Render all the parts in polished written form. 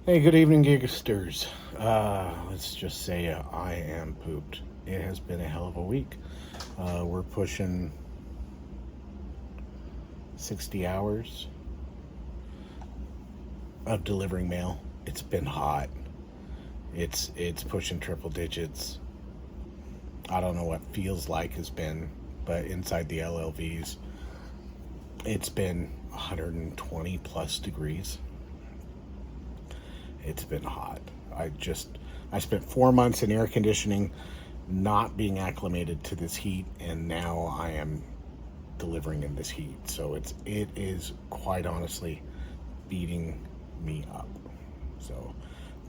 Hey, good evening, Gigasters. Let's just say I am pooped. It has been a hell of a week. We're pushing 60 hours of delivering mail. It's been hot. It's pushing triple digits. I don't know what feels like has been, but inside the LLVs, it's been 120 plus degrees. It's been hot. I spent 4 months in air conditioning, not being acclimated to this heat, and now I am delivering in this heat. So it is quite honestly beating me up. So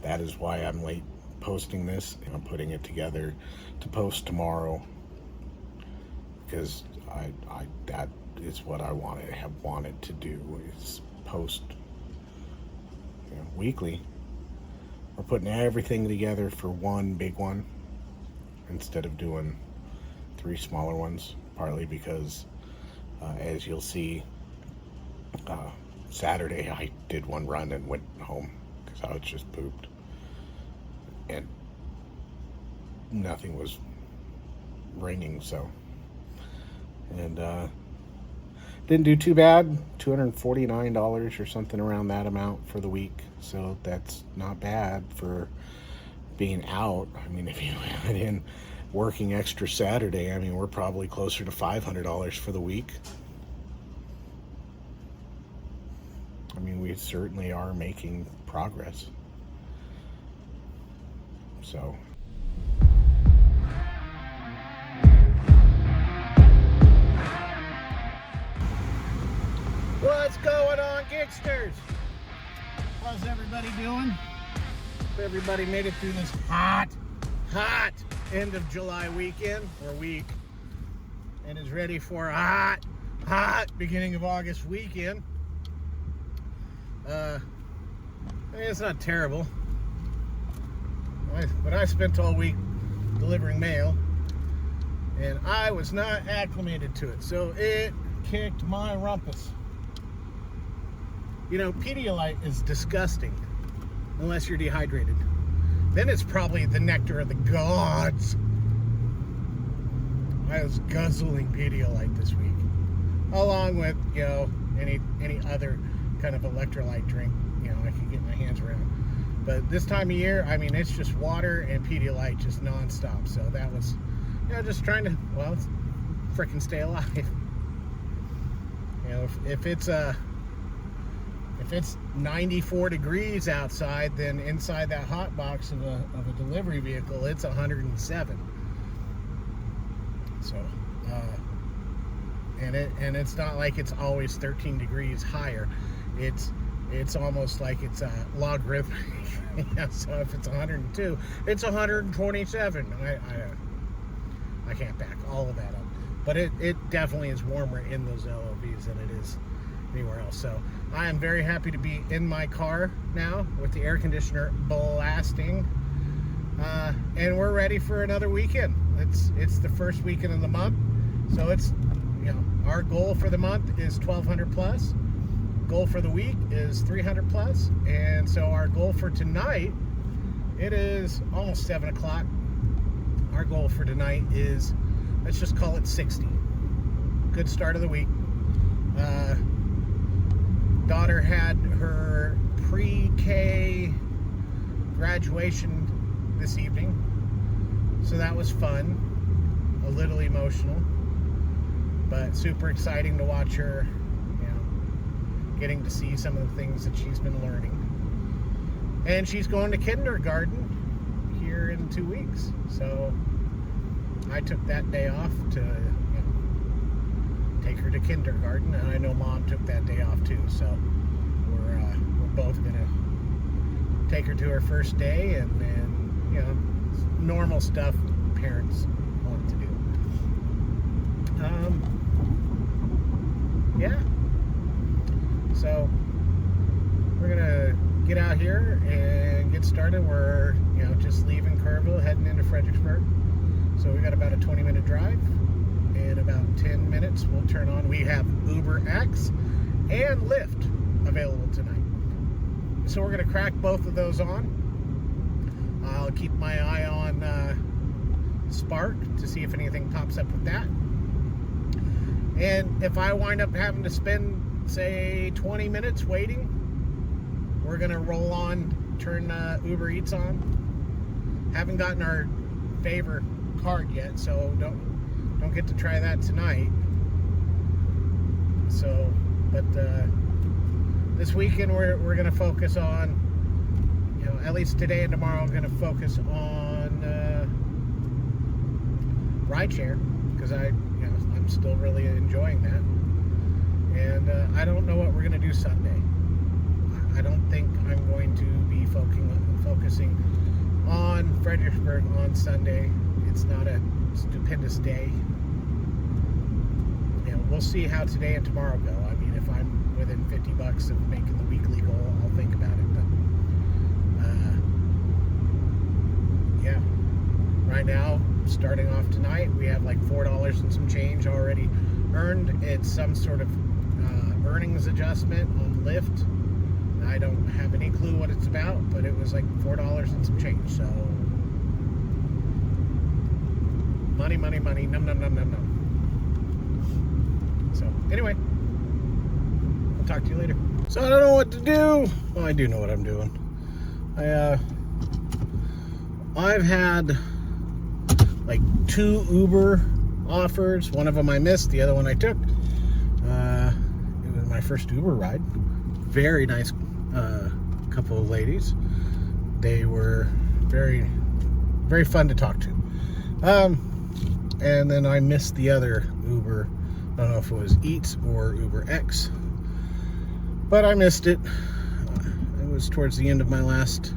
that is why I'm late posting this. I'm putting it together to post tomorrow because I that is what I have wanted to do, is post weekly. We're putting everything together for one big one instead of doing 3 smaller ones, partly because, as you'll see, Saturday I did one run and went home because I was just pooped. And nothing was ringing, so. And didn't do too bad. $249 or something around that amount for the week. So that's not bad for being out. I mean, if you add in working extra Saturday, I mean, we're probably closer to $500 for the week. I mean, we certainly are making progress. So. What's going on, Gigsters? How's everybody doing? Hope everybody made it through this hot end of July weekend or week and is ready for a hot beginning of August weekend. I mean, it's not terrible. But I spent all week delivering mail and I was not acclimated to it, so it kicked my rumpus. You know, Pedialyte is disgusting unless you're dehydrated. Then it's probably the nectar of the gods. I was guzzling Pedialyte this week, along with, any other kind of electrolyte drink, I could get my hands around. But this time of year, I mean, it's just water and Pedialyte just nonstop. So that was, just trying to, frickin' stay alive. If it's 94 degrees outside, then inside that hot box of a delivery vehicle, it's 107. So, and it's not like it's always 13 degrees higher. It's almost like it's a logarithmic. So if it's 102, it's 127. I can't back all of that up, but it definitely is warmer in those LLVs than it is anywhere else. So I am very happy to be in my car now with the air conditioner blasting, and we're ready for another weekend. It's the first weekend of the month, so it's our goal for the month is 1,200 plus. Goal for the week is 300 plus, and so our goal for tonight, it is almost 7 o'clock. Our goal for tonight is, let's just call it 60. Good start of the week. Daughter had her pre-K graduation this evening, so that was fun, a little emotional, but super exciting to watch her, getting to see some of the things that she's been learning. And she's going to kindergarten here in 2 weeks, so I took that day off to take her to kindergarten, and I know Mom took that day off too, so we're both gonna take her to her first day, and then normal stuff parents want to do. So we're gonna get out here and get started. We're just leaving Kerrville, heading into Fredericksburg, so we got about a 20-minute drive. In about 10 minutes, we'll turn on. We have UberX and Lyft available tonight. So we're going to crack both of those on. I'll keep my eye on Spark to see if anything pops up with that. And if I wind up having to spend, say, 20 minutes waiting, we're going to roll on, turn Uber Eats on. Haven't gotten our favor card yet, so don't get to try that tonight. So, but this weekend we're going to focus on, you know, at least today and tomorrow I'm going to focus on rideshare, because I'm still really enjoying that. And I don't know what we're going to do Sunday. I don't think I'm going to be focusing on Fredericksburg on Sunday. It's not a stupendous day. You know, we'll see how today and tomorrow go. I mean, if I'm within $50 of making the weekly goal, I'll think about it. But yeah, right now, starting off tonight, we have like $4 and some change already earned. It's some sort of earnings adjustment on Lyft. I don't have any clue what it's about, but it was like $4 and some change. So money, num. So anyway, I'll talk to you later. So I don't know what to do. Well, I do know what I'm doing. I've had like 2 Uber offers. One of them I missed, the other one I took. It was my first Uber ride. Very nice couple of ladies. They were very, very fun to talk to. And then I missed the other Uber. I don't know if it was Eats or Uber X, but I missed it. It was towards the end of my last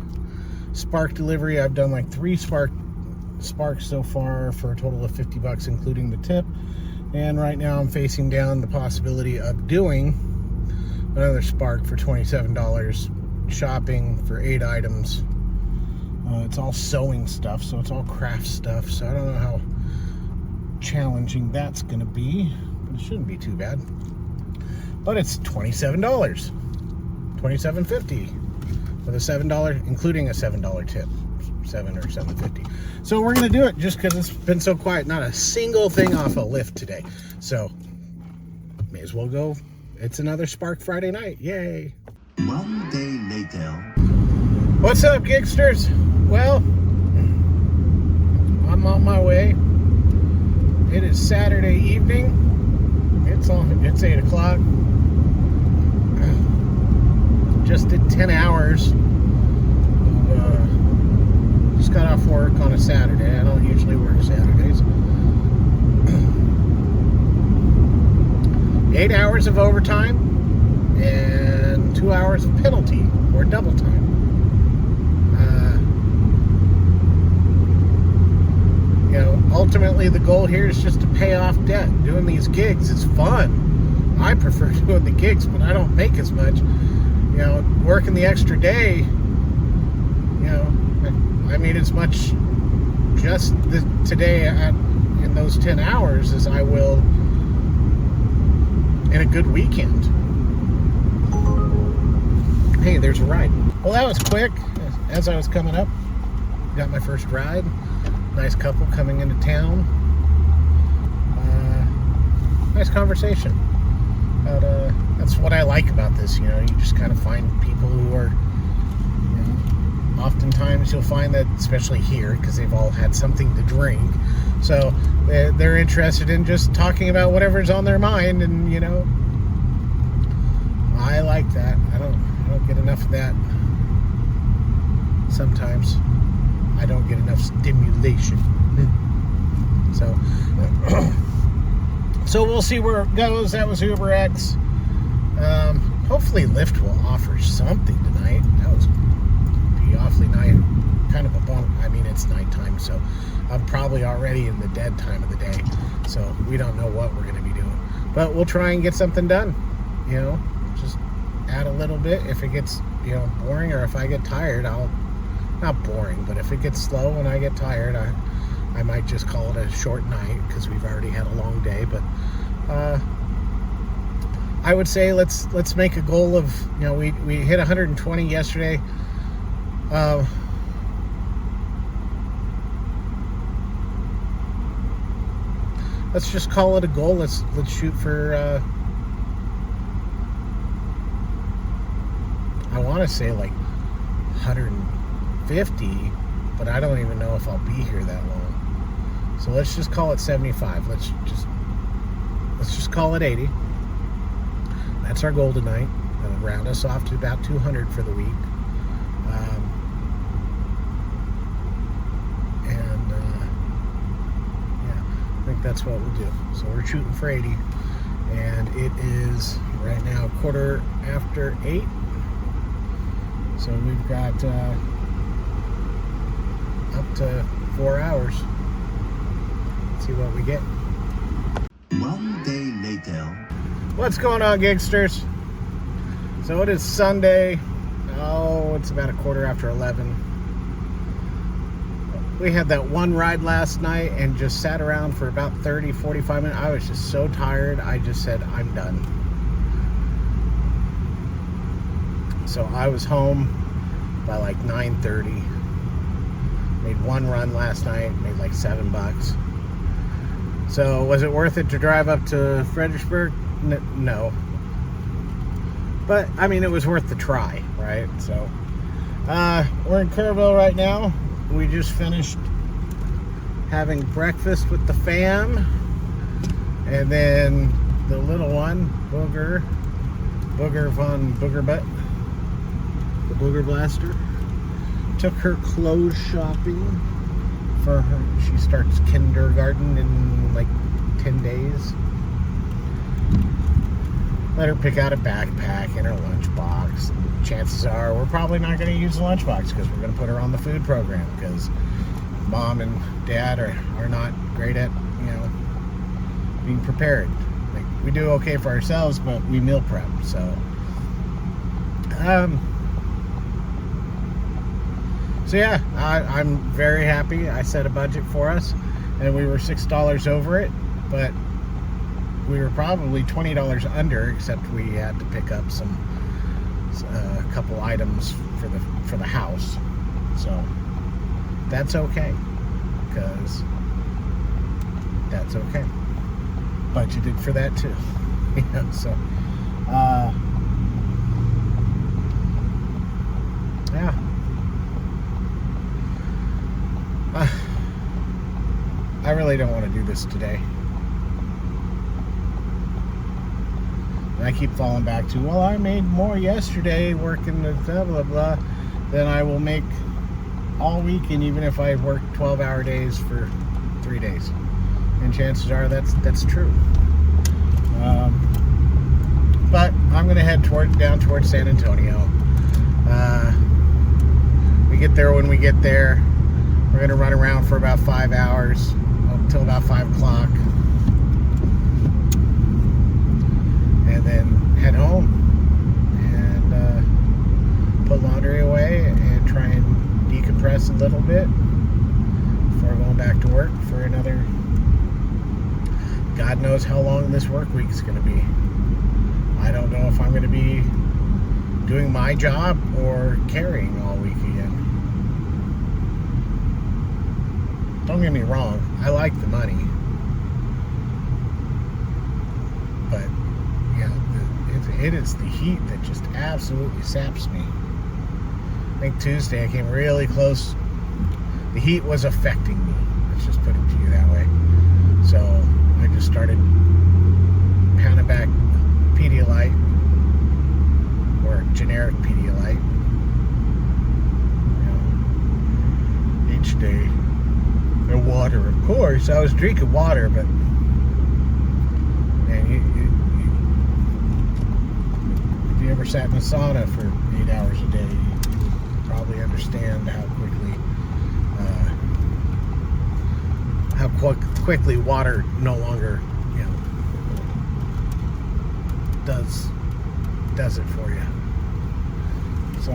Spark delivery. I've done like 3 Sparks so far for a total of $50, including the tip. And right now I'm facing down the possibility of doing another Spark for $27, shopping for 8 items. It's all sewing stuff, so it's all craft stuff, so I don't know how challenging that's gonna be, but it shouldn't be too bad. But it's $27, $27.50 with a $7, including a $7 tip, $7 or $7.50. So we're gonna do it just because it's been so quiet. Not a single thing off a Lyft today, so may as well go. It's another Spark Friday night. Yay. One day later. What's up, Gigsters? Well, I'm on my way. It is Saturday evening. It's 8 o'clock. Just did 10 hours. Just got off work on a Saturday. I don't usually work Saturdays. 8 hours of overtime and 2 hours of penalty or double time. You know, ultimately the goal here is just to pay off debt. Doing these gigs is fun. I prefer doing the gigs, but I don't make as much. You know, working the extra day, you know, I made as much just today in those 10 hours as I will in a good weekend. Hey, there's a ride. Well, that was quick. As I was coming up, got my first ride. Nice couple coming into town. Nice conversation. But that's what I like about this. You know, you just kind of find people who are, you know, oftentimes you'll find that, especially here, because they've all had something to drink, so they're interested in just talking about whatever's on their mind. And you know, I like that. I don't get enough of that. Sometimes I don't get enough stimulation. So we'll see where it goes. That was Uber X. Hopefully Lyft will offer something tonight. That was be awfully nice. Kind of a bump. I mean, it's nighttime, so I'm probably already in the dead time of the day. So we don't know what we're going to be doing. But we'll try and get something done. You know, just add a little bit. If it gets, you know, boring, or if I get tired, not boring, but if it gets slow and I get tired, I might just call it a short night, because we've already had a long day. But I would say let's make a goal of, we hit 120 yesterday. Let's just call it a goal. Let's shoot for I want to say like 150, but I don't even know if I'll be here that long. So let's just call it 75. Let's just call it 80. That's our goal tonight. That'll round us off to about 200 for the week. I think that's what we'll do. So we're shooting for 80, and it is right now 8:15. So we've got up to 4 hours. Let's see what we get. One day later. What's going on, gigsters? So it is Sunday. Oh, it's about 11:15. We had that one ride last night and just sat around for about 30-45 minutes. I was just so tired. I just said, I'm done. So I was home by like 9:30. Made one run last night, made like $7. So was it worth it to drive up to Fredericksburg? No. But I mean, it was worth the try, right? So we're in Kerrville right now. We just finished having breakfast with the fam, and then the little one, Booger von Boogerbutt, the Booger Blaster, took her clothes shopping for her. She starts kindergarten in like 10 days. Let her pick out a backpack and her lunchbox. And chances are we're probably not going to use the lunchbox because we're going to put her on the food program, because mom and dad are not great at, being prepared. Like, we do okay for ourselves, but we meal prep. So yeah, I'm very happy. I set a budget for us, and we were $6 over it, but we were probably $20 under, except we had to pick up a couple items for the house. So that's okay, because that's okay. Budgeted for that too. So yeah. I really don't want to do this today. And I keep falling back to, well, I made more yesterday working the blah, blah, blah, than I will make all week, and even if I work 12-hour days for 3 days. And chances are that's true. But I'm going to head down towards San Antonio. We get there when we get there. We're going to run around for about 5 hours, until about 5 o'clock. And then head home and put laundry away and try and decompress a little bit before going back to work for another, God knows how long this work week is going to be. I don't know if I'm going to be doing my job or carrying all week again. Don't get me wrong, I like the money, but yeah, it is the heat that just absolutely saps me. I think Tuesday I came really close. The heat was affecting me. Let's just put it to you that way. So I just started pounding back Pedialyte, or generic Pedialyte, each day. And water, of course. I was drinking water, but man, if you ever sat in a sauna for 8 hours a day, you probably understand how quickly water no longer, does it for you. So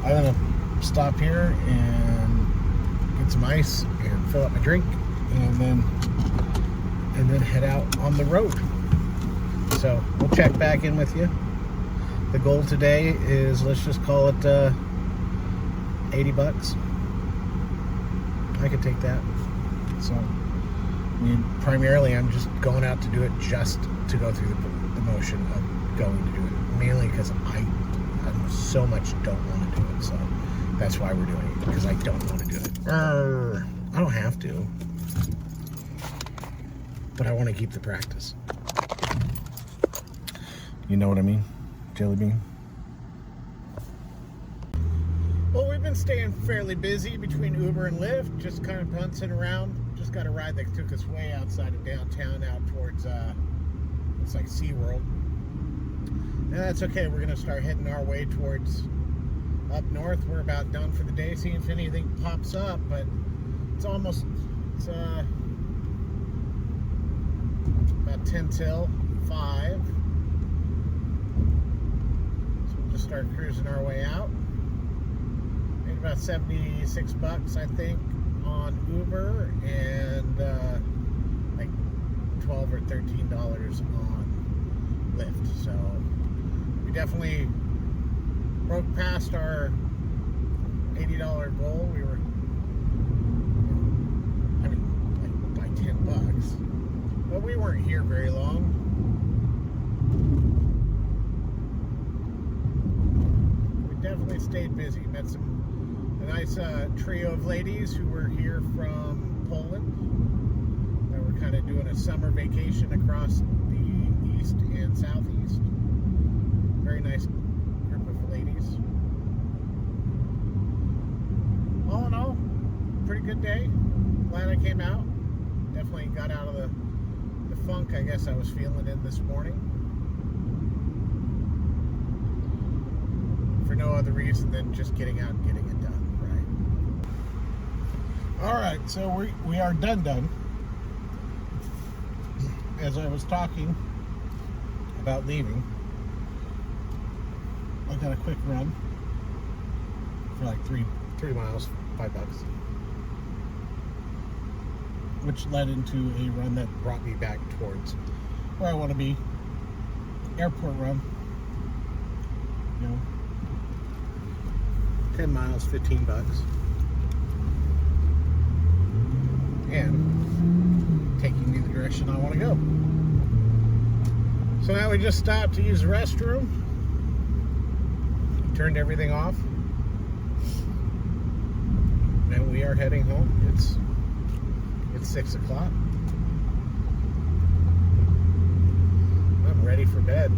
I'm gonna stop here and get some ice and fill up my drink, and then head out on the road. So we'll check back in with you. The goal today is, let's just call it $80. I could take that. So primarily I'm just going out to do it just to go through the motion of going to do it. Mainly because I so much don't want to do it. So that's why we're doing it, because I don't want to do it. I don't have to, but I want to keep the practice. You know what I mean, Jelly Bean? Well, we've been staying fairly busy between Uber and Lyft, just kind of bouncing around. Just got a ride that took us way outside of downtown, out towards, looks like SeaWorld. And that's okay, we're going to start heading our way towards up north. We're about done for the day, seeing if anything pops up, but it's about 10 till 5. So we'll just start cruising our way out. Made about $76, I think, on Uber, and like $12 or $13 on Lyft. So we definitely broke past our $80 goal. We were, I mean, like by $10, but we weren't here very long. We definitely stayed busy. Met a nice trio of ladies who were here from Poland. They were kind of doing a summer vacation across the east and southeast. Very nice group of ladies. All in all, pretty good day. Glad I came out. Definitely got out of the funk I guess I was feeling in this morning. For no other reason than just getting out and getting it done, right? Alright, so we are done. As I was talking about leaving, I got a quick run for like 3 miles, $5, which led into a run that brought me back towards where I want to be. Airport run, you know, 10 miles, $15, and taking me the direction I want to go. So now we just stopped to use the restroom. Turned everything off, and we are heading home. It's 6 o'clock. I'm ready for bed.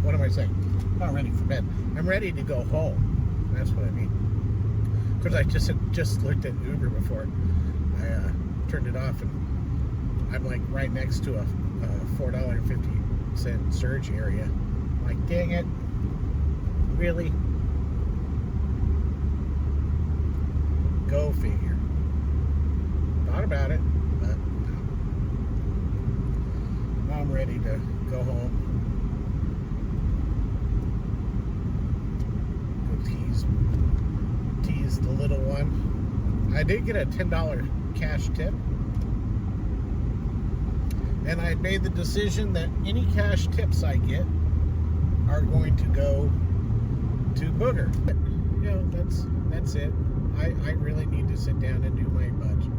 What am I saying? I'm not ready for bed. I'm ready to go home. That's what I mean. Because I just looked at Uber before I turned it off, and I'm like right next to a $4.50 surge area. I'm like, dang it. Really? Go figure. Thought about it, but now I'm ready to go home. Go tease the little one. I did get a $10 cash tip, and I made the decision that any cash tips I get are going to go to Booger. You know, that's it. I really need to sit down and do my budget.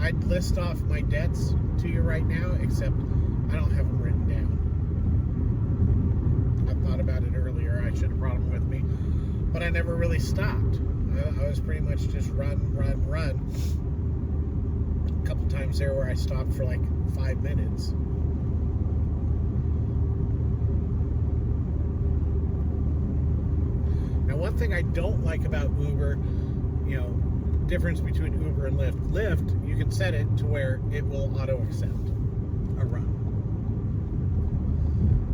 I'd list off my debts to you right now, except I don't have them written down. I thought about it earlier. I should have brought them with me, but I never really stopped. I was pretty much just run. A couple times there where I stopped for like 5 minutes. Now, one thing I don't like about Uber, you know, difference between Uber and Lyft. Lyft, you can set it to where it will auto accept a run.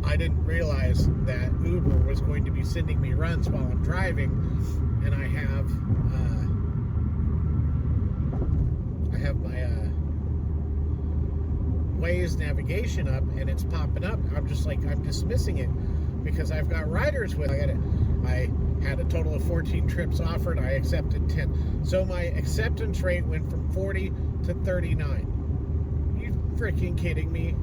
I didn't realize that Uber was going to be sending me runs while I'm driving, and I have my Waze navigation up, and it's popping up. I'm just like, I'm dismissing it because I've got riders with. I had a total of 14 trips offered. I accepted 10. So my acceptance rate went from 40 to 39. You freaking kidding me?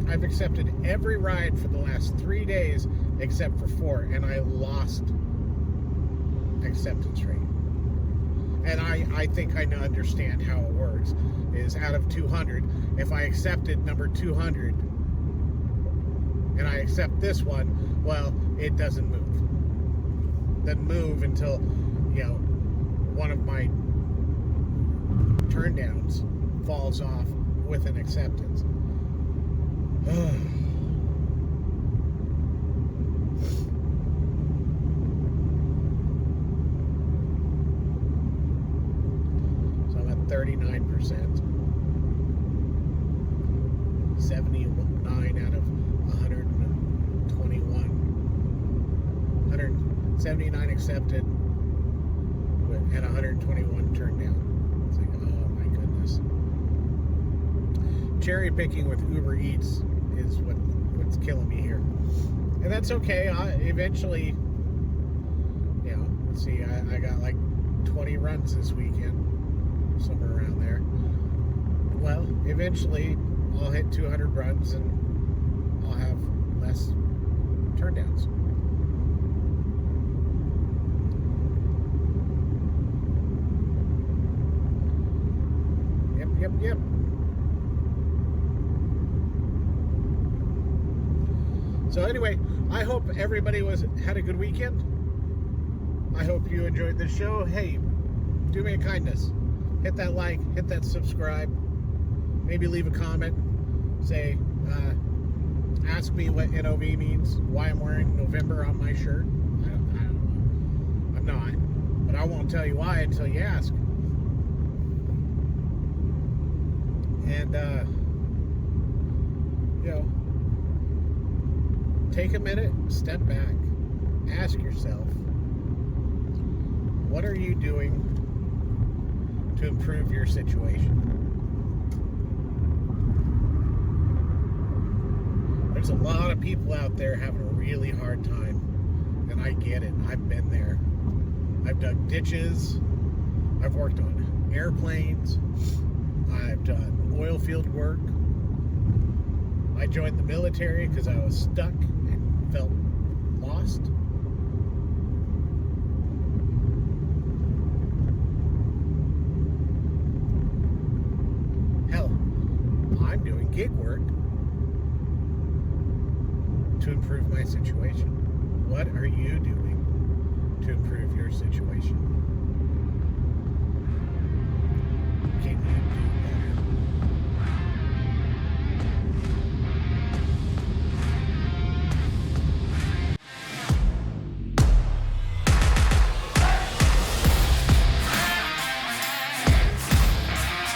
I've accepted every ride for the last 3 days except for 4, and I lost acceptance rate. And I think I understand how it works. Is out of 200, if I accepted number 200 and I accept this one, well, it doesn't move. Doesn't move until, one of my turn downs falls off with an acceptance. So I'm at 39%. 79 out of 121. 179 accepted and 121 turned down. It's like, oh my goodness. Cherry picking with Uber Eats is what's killing me here. And that's okay. Eventually, let's see, I got like 20 runs this weekend, somewhere around there. Well, eventually I'll hit 200 runs and I'll have less turn downs. Yep. So anyway, I hope everybody had a good weekend. I hope you enjoyed the show. Hey, do me a kindness. Hit that like, hit that subscribe. Maybe leave a comment. Say, ask me what NOV means, why I'm wearing November on my shirt. I don't know. I'm not. But I won't tell you why until you ask. And, take a minute, step back, ask yourself, what are you doing to improve your situation? There's a lot of people out there having a really hard time, and I get it. I've been there. I've dug ditches. I've worked on airplanes. I've done oil field work. I joined the military because I was stuck and felt lost. Hell, I'm doing gig work to improve my situation. What are you doing to improve your situation? Can you do better?